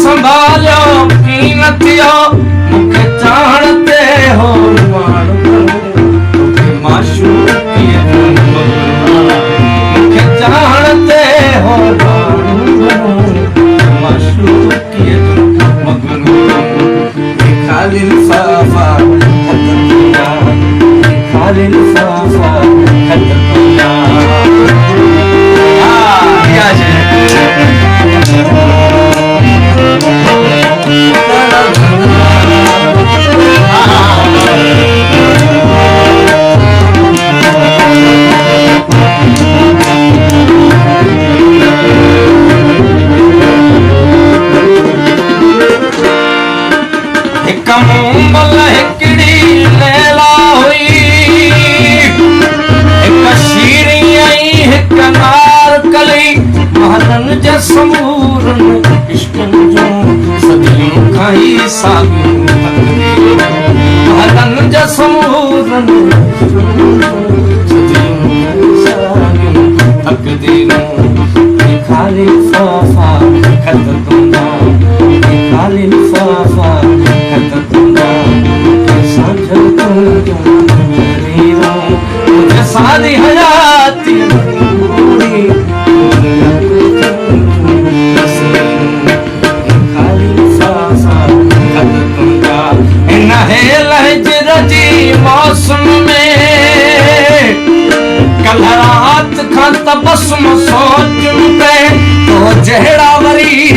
संभालियो की न थियो मूंखे चाहणते हो माशूक़ीअ जो मूंखे चाहणते हो माशूक़ीअ जो खाली लिफाफा खाली लिफाफा सारी हयाती मौसम में कल रात खां तबस्सुम सोच पे तो जहिड़ा वरी